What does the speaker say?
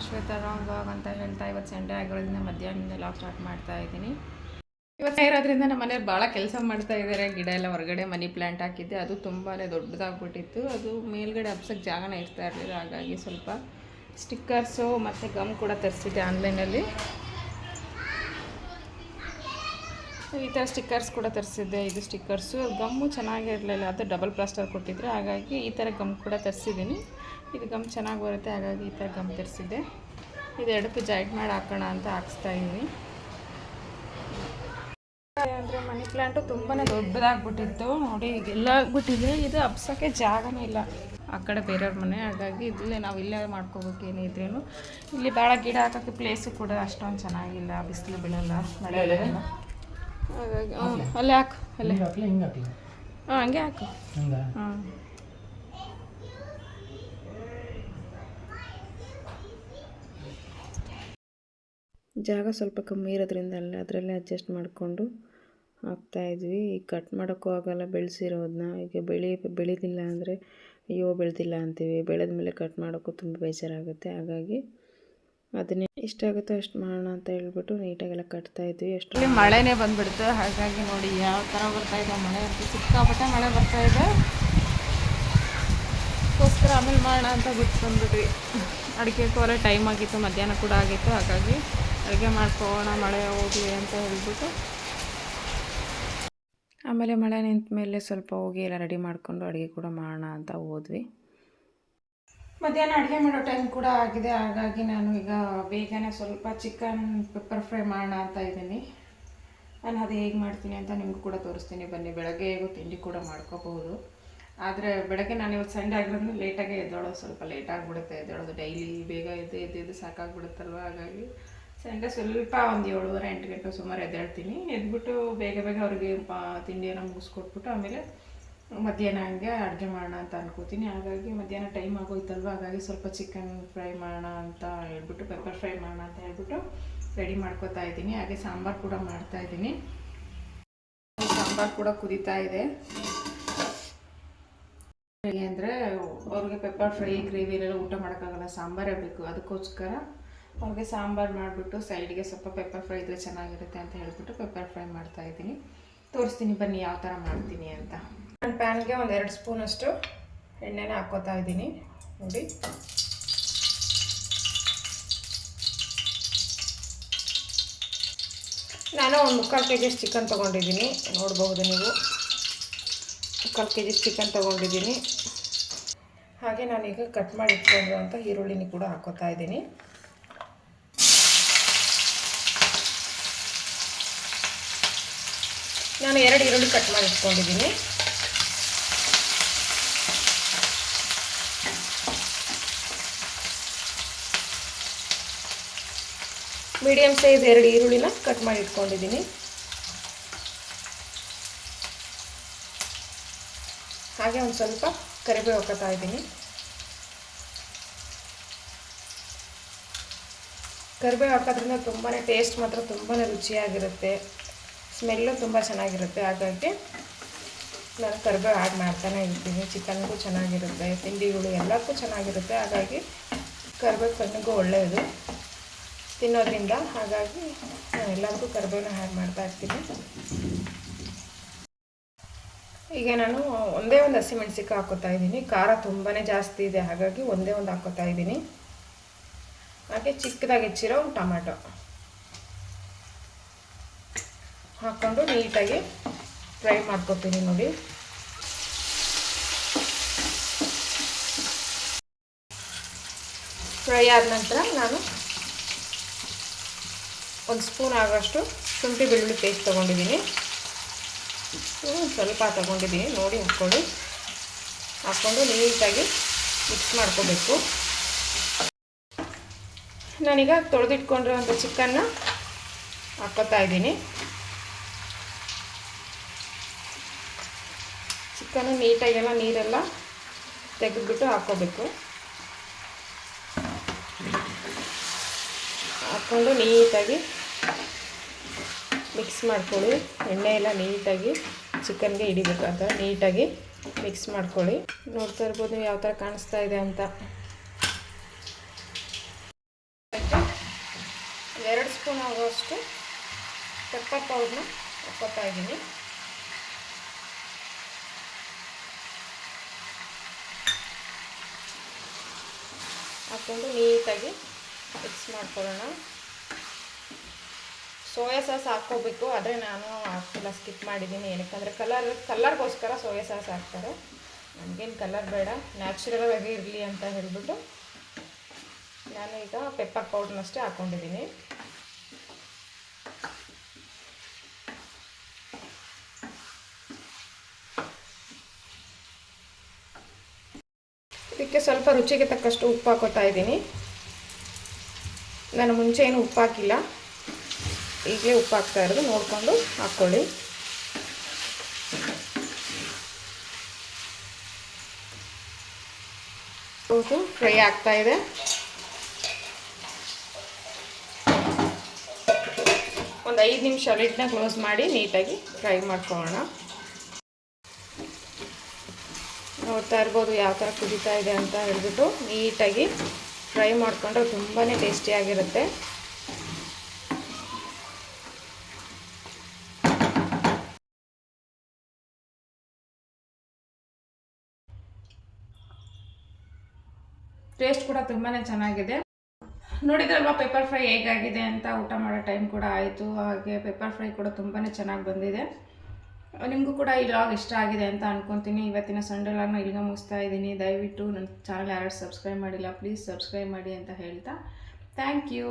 Shweta wrong vlog ಅಂತ ಹೇಳ್ತಾ ಇವತ್ತು ಸಂಡೇ ಆಗಿರೋದ್ರಿಂದ ಮಧ್ಯಾಹ್ನದಿಂದ ಲಾಗ್ ಸ್ಟಾರ್ಟ್ ಮಾಡ್ತಾ ಇದ್ದೀನಿ. ಇವತ್ತು ಇರೋದ್ರಿಂದ ನಮ್ಮ ಮನೆಯವ್ರು ಭಾಳ ಕೆಲಸ ಮಾಡ್ತಾ ಇದ್ದಾರೆ. ಗಿಡ ಎಲ್ಲ ಹೊರಗಡೆ ಮನಿ ಪ್ಲ್ಯಾಂಟ್ ಹಾಕಿದ್ದೆ, ಅದು ತುಂಬಾ ದೊಡ್ಡದಾಗ್ಬಿಟ್ಟಿತ್ತು. ಅದು ಮೇಲ್ಗಡೆ ಹಬ್ಸೋಕ್ಕೆ ಜಾಗನ ಇರ್ತಾ ಇರಲಿಲ್ಲ. ಹಾಗಾಗಿ ಸ್ವಲ್ಪ ಸ್ಟಿಕ್ಕರ್ಸು ಮತ್ತು ಗಮ್ ಕೂಡ ತರಿಸಿದ್ದೆ ಆನ್ಲೈನಲ್ಲಿ. ಈ ಥರ ಸ್ಟಿಕ್ಕರ್ಸ್ ಕೂಡ ತರಿಸಿದ್ದೆ. ಇದು ಸ್ಟಿಕ್ಕರ್ಸು ಗಮ್ಮು ಚೆನ್ನಾಗಿರಲಿಲ್ಲ, ಅದು ಡಬಲ್ ಪ್ಲಾಸ್ಟರ್ ಕೊಟ್ಟಿದ್ರು. ಹಾಗಾಗಿ ಈ ಥರ ಗಮ್ ಕೂಡ ತರಿಸಿದ್ದೀನಿ. ಇದು ಗಮ್ ಚೆನ್ನಾಗಿ ಬರುತ್ತೆ, ಹಾಗಾಗಿ ಈ ಥರ ಗಮ್ ತರಿಸಿದ್ದೆ. ಇದು ಎರಡಕ್ಕೂ ಜಾಯಿಂಟ್ ಮಾಡಿ ಹಾಕೋಣ ಅಂತ ಹಾಕ್ಸ್ತಾ ಇದ್ದೀನಿ. ಅಂದರೆ ಮನಿ ಪ್ಲ್ಯಾಂಟು ತುಂಬಾ ದೊಡ್ಡದಾಗ್ಬಿಟ್ಟಿತ್ತು ನೋಡಿ, ಈಗೆಲ್ಲ ಆಗ್ಬಿಟ್ಟಿದೆ. ಇದು ಹಬ್ಸೋಕ್ಕೆ ಜಾಗನೇ ಇಲ್ಲ, ಆ ಕಡೆ ಬೇರೆಯವ್ರ ಮನೆ. ಹಾಗಾಗಿ ಇಲ್ಲೇ ನಾವು ಇಲ್ಲೇ ಮಾಡ್ಕೋಬೇಕು ಏನಿದ್ರೂ. ಇಲ್ಲಿ ಭಾಳ ಗಿಡ ಹಾಕೋಕ್ಕೆ ಪ್ಲೇಸು ಕೂಡ ಅಷ್ಟೊಂದು ಚೆನ್ನಾಗಿಲ್ಲ, ಬಿಸಿಲು ಬೀಳಲ್ಲ, ಮಳೆ ಬೀಳಲ್ಲ. ಹಾಗಾಗಿ ಅಲ್ಲೇ ಹಾಕು, ಅಲ್ಲೇ ಹಂಗೆ ಹಾಕು. ಹಾಂ, ಜಾಗ ಸ್ವಲ್ಪ ಕಮ್ಮಿ ಇರೋದ್ರಿಂದ ಅದರಲ್ಲೇ ಅಡ್ಜಸ್ಟ್ ಮಾಡಿಕೊಂಡು ಹಾಕ್ತಾಯಿದ್ವಿ. ಈಗ ಕಟ್ ಮಾಡೋಕ್ಕೂ ಆಗೋಲ್ಲ ಬೆಳೆಸಿರೋದನ್ನ. ಈಗ ಬೆಳೀಲಿಲ್ಲ ಅಂದರೆ ಅಯ್ಯೋ ಬೆಳೆದಿಲ್ಲ ಅಂತೀವಿ, ಬೆಳೆದ ಮೇಲೆ ಕಟ್ ಮಾಡೋಕ್ಕೂ ತುಂಬ ಬೇಜಾರಾಗುತ್ತೆ. ಹಾಗಾಗಿ ಅದನ್ನೇ ಎಷ್ಟಾಗುತ್ತೋ ಅಷ್ಟು ಮಾಡೋಣ ಅಂತ ಹೇಳ್ಬಿಟ್ಟು ನೀಟಾಗೆಲ್ಲ ಕಟ್ತಾಯಿದ್ವಿ. ಎಷ್ಟು ಮಳೆನೇ ಬಂದುಬಿಡ್ತು. ಹಾಗಾಗಿ ನೋಡಿ ಯಾವ ಥರ ಬರ್ತಾಯಿದೆ ಮಳೆ ಅಂತ, ಸಿಕ್ಕಾಪಟ್ಟೆ ಮಳೆ ಬರ್ತಾಯಿದೆ. ಅದಕ್ಕೋಸ್ಕರ ಆಮೇಲೆ ಮಾಡೋಣ ಅಂತ ಬಿಟ್ಟು ಬಂದುಬಿಟ್ವಿ. ಅಡುಗೆ ಕೋರೆ ಟೈಮ್ ಆಗಿತ್ತು, ಮಧ್ಯಾಹ್ನ ಕೂಡ ಆಗಿತ್ತು. ಹಾಗಾಗಿ ಅಡುಗೆ ಮಾಡ್ಕೊಳ್ಳೋಣ ಮಳೆ ಹೋಗಿ ಅಂತ ಹೇಳ್ಬಿಟ್ಟು ಆಮೇಲೆ ಮಳೆ ನಿಂತ ಮೇಲೆ ಸ್ವಲ್ಪ ಹೋಗಿ ಎಲ್ಲ ರೆಡಿ ಮಾಡಿಕೊಂಡು ಅಡುಗೆ ಕೂಡ ಮಾಡೋಣ ಅಂತ ಹೋದ್ವಿ. ಮಧ್ಯಾಹ್ನ ಅಡುಗೆ ಮಾಡೋ ಟೈಮ್ ಕೂಡ ಆಗಿದೆ. ಹಾಗಾಗಿ ನಾನು ಈಗ ಬೇಗನೆ ಸ್ವಲ್ಪ ಚಿಕನ್ ಪೆಪ್ಪರ್ ಫ್ರೈ ಮಾಡೋಣ ಅಂತ ಇದ್ದೀನಿ. ನಾನು ಅದು ಹೇಗೆ ಮಾಡ್ತೀನಿ ಅಂತ ನಿಮಗೂ ಕೂಡ ತೋರಿಸ್ತೀನಿ ಬನ್ನಿ. ಬೆಳಗ್ಗೆ ಹೇಗೂ ತಿಂಡಿ ಕೂಡ ಮಾಡ್ಕೋಬಹುದು. ಆದರೆ ಬೆಳಗ್ಗೆ ನಾನು ಇವತ್ತು ಸಂಡೇ ಆಗಿರೋದ್ರಿಂದ ಲೇಟಾಗೆ ಎದ್ದೋಳೋದು, ಸ್ವಲ್ಪ ಲೇಟಾಗಿಬಿಡುತ್ತೆ ಎದ್ದೋಳೋದು. ಡೈಲಿ ಬೇಗ ಎದ್ದು ಸಾಕಾಗ್ಬಿಡುತ್ತಲ್ವ. ಹಾಗಾಗಿ ಸಂಡೇ ಸ್ವಲ್ಪ ಒಂದು 7:30 8 ಗಂಟೆ ಸುಮಾರು ಎದ್ದೇಳ್ತೀನಿ. ಎದ್ಬಿಟ್ಟು ಬೇಗ ಅವ್ರಿಗೆ ತಿಂಡಿಯನ್ನು ಮುಗಿಸ್ಕೊಟ್ಬಿಟ್ಟು ಆಮೇಲೆ ಮಧ್ಯಾಹ್ನ ಹಂಗೆ ಅಡುಗೆ ಮಾಡೋಣ ಅಂತ ಅನ್ಕೋತೀನಿ. ಹಾಗಾಗಿ ಮಧ್ಯಾಹ್ನ ಟೈಮ್ ಆಗೋಯ್ತಲ್ವ. ಹಾಗಾಗಿ ಸ್ವಲ್ಪ ಚಿಕನ್ ಫ್ರೈ ಮಾಡೋಣ ಅಂತ ಹೇಳ್ಬಿಟ್ಟು, ಪೆಪ್ಪರ್ ಫ್ರೈ ಮಾಡೋಣ ಅಂತ ಹೇಳ್ಬಿಟ್ಟು ರೆಡಿ ಮಾಡ್ಕೋತಾ ಇದ್ದೀನಿ. ಹಾಗೆ ಸಾಂಬಾರು ಕೂಡ ಮಾಡ್ತಾಯಿದ್ದೀನಿ. ಸಾಂಬಾರು ಕೂಡ ಕುದೀತಾ ಇದೆ. ಅಂದರೆ ಅವ್ರಿಗೆ ಪೆಪ್ಪರ್ ಫ್ರೈ ಗ್ರೇವಿಯಲ್ಲೆಲ್ಲ ಊಟ ಮಾಡೋಕ್ಕಾಗಲ್ಲ, ಸಾಂಬಾರೇ ಬೇಕು. ಅದಕ್ಕೋಸ್ಕರ ಅವ್ರಿಗೆ ಸಾಂಬಾರು ಮಾಡಿಬಿಟ್ಟು ಸೈಡ್ಗೆ ಸ್ವಲ್ಪ ಪೆಪ್ಪರ್ ಫ್ರೈ ಇದ್ದರೆ ಚೆನ್ನಾಗಿರುತ್ತೆ ಅಂತ ಹೇಳ್ಬಿಟ್ಟು ಪೆಪ್ಪರ್ ಫ್ರೈ ಮಾಡ್ತಾಯಿದ್ದೀನಿ. ತೋರಿಸ್ತೀನಿ ಬನ್ನಿ ಯಾವ ಥರ ಮಾಡ್ತೀನಿ ಅಂತ. ನಾನು ಪ್ಯಾನ್ಗೆ ಒಂದು 2 ಸ್ಪೂನಷ್ಟು ಎಣ್ಣೆನ ಹಾಕ್ಕೋತಾ ಇದ್ದೀನಿ ನೋಡಿ. ನಾನು ಒಂದು 3/4 kg ಚಿಕನ್ ತೊಗೊಂಡಿದ್ದೀನಿ, ನೋಡ್ಬಹುದು ನೀವು. 3/4 kg ಚಿಕನ್ ತೊಗೊಂಡಿದ್ದೀನಿ. ಹಾಗೆ ನಾನೀಗ ಕಟ್ ಮಾಡಿ ಇಟ್ಕೊಂಡಿರುವಂಥ ಈರುಳ್ಳಿನ ಕೂಡ ಹಾಕ್ಕೋತಾ ಇದ್ದೀನಿ. ನಾನು 2 ಈರುಳ್ಳಿ ಕಟ್ ಮಾಡಿ ಇಟ್ಕೊಂಡಿದ್ದೀನಿ. ಮೀಡಿಯಮ್ ಸೈಜ್ 2 ಈರುಳ್ಳಿನ ಕಟ್ ಮಾಡಿ ಇಟ್ಕೊಂಡಿದ್ದೀನಿ. ಹಾಗೆ ಒಂದು ಸ್ವಲ್ಪ ಕರಿಬೇವು ಹಾಕ್ತಾ ಇದ್ದೀನಿ. ಕರಿಬೇವು ಹಾಕೋದ್ರಿಂದ ತುಂಬಾ ಟೇಸ್ಟ್ ಮಾತ್ರ ತುಂಬಾ ರುಚಿಯಾಗಿರುತ್ತೆ, ಸ್ಮೆಲ್ಲು ತುಂಬ ಚೆನ್ನಾಗಿರುತ್ತೆ. ಹಾಗಾಗಿ ನಾನು ಕರಿಬೇವು ಆ್ಯಡ್ ಮಾಡ್ತಾನೆ ಇರ್ತೀನಿ. ಚಿಕನ್ಗೂ ಚೆನ್ನಾಗಿರುತ್ತೆ, ತಿಂಡಿಗಳು ಎಲ್ಲಕ್ಕೂ ಚೆನ್ನಾಗಿರುತ್ತೆ. ಹಾಗಾಗಿ ಕರಿಬೇವು ಕಣ್ಣಿಗೂ ಒಳ್ಳೆಯದು ತಿನ್ನೋದ್ರಿಂದ. ಹಾಗಾಗಿ ನಾನು ಎಲ್ಲದಕ್ಕೂ ಕರಿಬೇವನ್ನ ಆ್ಯಡ್ ಮಾಡ್ತಾ ಇರ್ತೀನಿ. ಈಗ ನಾನು ಒಂದೇ ಒಂದು ಹಸಿಮೆಣ್ಸಿಕಾಯಿ ಹಾಕ್ಕೋತಾ ಇದ್ದೀನಿ. ಖಾರ ತುಂಬಾ ಜಾಸ್ತಿ ಇದೆ, ಹಾಗಾಗಿ ಒಂದೇ ಒಂದು ಹಾಕ್ಕೋತಾ ಇದ್ದೀನಿ. ಹಾಗೆ ಚಿಕ್ಕದಾಗಿ ಹೆಚ್ಚಿರೋ ಒಂದು ಟೊಮ್ಯಾಟೊ ಹಾಕ್ಕೊಂಡು ನೀಟಾಗಿ ಫ್ರೈ ಮಾಡ್ಕೊತೀನಿ ನೋಡಿ. ಫ್ರೈ ಆದ ನಂತರ ನಾನು 1 ಸ್ಪೂನ್ ಆಗೋಷ್ಟು ಶುಂಠಿ ಬೆಳ್ಳುಳ್ಳಿ ಪೇಸ್ಟ್ ತೊಗೊಂಡಿದ್ದೀನಿ. ಸ್ವಲ್ಪ ತೊಗೊಂಡಿದ್ದೀನಿ ನೋಡಿ, ಹಾಕ್ಕೊಂಡು ನೀಟಾಗಿ ಮಿಕ್ಸ್ ಮಾಡ್ಕೋಬೇಕು. ನಾನೀಗ ತೊಳೆದಿಟ್ಕೊಂಡಿರೋಂಥ ಚಿಕನ್ನ ಹಾಕ್ಕೋತಾ ಇದ್ದೀನಿ. ಚಿಕನ್ನು ನೀಟಾಗೆಲ್ಲ ನೀರೆಲ್ಲ ತೆಗೆದುಬಿಟ್ಟು ಹಾಕ್ಕೋಬೇಕು. ಹಾಕ್ಕೊಂಡು ನೀಟಾಗಿ ಮಿಕ್ಸ್ ಮಾಡ್ಕೊಳ್ಳಿ. ಎಣ್ಣೆ ಎಲ್ಲ ನೀಟಾಗಿ ಚಿಕನ್ಗೆ ಹಿಡಿಬೇಕು, ಆ ಥರ ನೀಟಾಗಿ ಮಿಕ್ಸ್ ಮಾಡ್ಕೊಳ್ಳಿ. ನೋಡ್ತಾ ಇರ್ಬೋದು ಯಾವ ಥರ ಕಾಣಿಸ್ತಾ ಇದೆ ಅಂತ. ಸ್ಪೂನಷ್ಟು ಪೆಪ್ಪರ್ ಪೌಡ್ರನ್ನ ಹಾಕ್ಕೊತಾ ಇದ್ದೀನಿ. ಹಾಕ್ಕೊಂಡು ನೀಟಾಗಿ ಮಿಕ್ಸ್ ಮಾಡ್ಕೊಳ್ಳೋಣ. ಸೋಯಾ ಸಾಸ್ ಹಾಕ್ಕೋಬೇಕು, ಆದರೆ ನಾನು ಹಾಕ್ತಿಲ್ಲ, ಸ್ಕಿಪ್ ಮಾಡಿದ್ದೀನಿ. ಏನಕ್ಕಂದರೆ ಕಲರ್ಗೋಸ್ಕರ ಸೋಯಾ ಸಾಸ್ ಹಾಕ್ತಾರೆ. ನನಗೇನು ಕಲರ್ ಬೇಡ, ನ್ಯಾಚುರಲ್ ಆಗಿ ಇರಲಿ ಅಂತ ಹೇಳಿಬಿಟ್ಟು ನಾನು ಈಗ ಪೆಪ್ಪರ್ ಪೌಡ್ರನ್ನಷ್ಟೇ ಹಾಕ್ಕೊಂಡಿದ್ದೀನಿ. ಇದಕ್ಕೆ ಸ್ವಲ್ಪ ರುಚಿಗೆ ತಕ್ಕಷ್ಟು ಉಪ್ಪು ಹಾಕೋತಾ ಇದ್ದೀನಿ. ನಾನು ಮುಂಚೆ ಏನು ಉಪ್ಪು ಹಾಕಿಲ್ಲ, ಈಗಲೇ ಉಪ್ಪು ಹಾಕ್ತಾ ಇರೋದು, ನೋಡಿಕೊಂಡು ಹಾಕ್ಕೊಳ್ಳಿ. ಫ್ರೈ ಆಗ್ತಾ ಇದೆ. ಒಂದು 5 ನಿಮಿಷ ಲಿಡ್ನ ಕ್ಲೋಸ್ ಮಾಡಿ ನೀಟಾಗಿ ಫ್ರೈ ಮಾಡ್ಕೊಳ್ಳೋಣ. ನೋಡ್ತಾ ಇರ್ಬೋದು ಯಾವ ಥರ ಕುದೀತಾ ಇದೆ ಅಂತ ಹೇಳ್ಬಿಟ್ಟು. ನೀಟಾಗಿ ಫ್ರೈ ಮಾಡಿಕೊಂಡ್ರೆ ತುಂಬಾ ಟೇಸ್ಟಿಯಾಗಿರುತ್ತೆ. ಟೇಸ್ಟ್ ಕೂಡ ತುಂಬಾ ಚೆನ್ನಾಗಿದೆ. ನೋಡಿದ್ರಲ್ವಾ ಪೆಪ್ಪರ್ ಫ್ರೈ ಹೇಗಾಗಿದೆ ಅಂತ. ಊಟ ಮಾಡೋ ಟೈಮ್ ಕೂಡ ಆಯಿತು, ಹಾಗೆ ಪೆಪ್ಪರ್ ಫ್ರೈ ಕೂಡ ತುಂಬಾ ಚೆನ್ನಾಗಿ ಬಂದಿದೆ. ನಿಮಗೂ ಕೂಡ ಈ ವ್ಲಾಗ್ ಇಷ್ಟ ಆಗಿದೆ ಅಂತ ಅಂದ್ಕೊತೀನಿ. ಇವತ್ತಿನ ಸಂಡೇ ವ್ಲಾಗ್ನ ಇಲ್ಲಿಗೆ ಮುಗಿಸ್ತಾ ಇದ್ದೀನಿ. ದಯವಿಟ್ಟು ನನ್ನ ಚಾನಲ್ ಯಾರು ಸಬ್ಸ್ಕ್ರೈಬ್ ಮಾಡಿಲ್ಲ, ಪ್ಲೀಸ್ ಸಬ್ಸ್ಕ್ರೈಬ್ ಮಾಡಿ ಅಂತ ಹೇಳ್ತಾ ಥ್ಯಾಂಕ್ ಯು.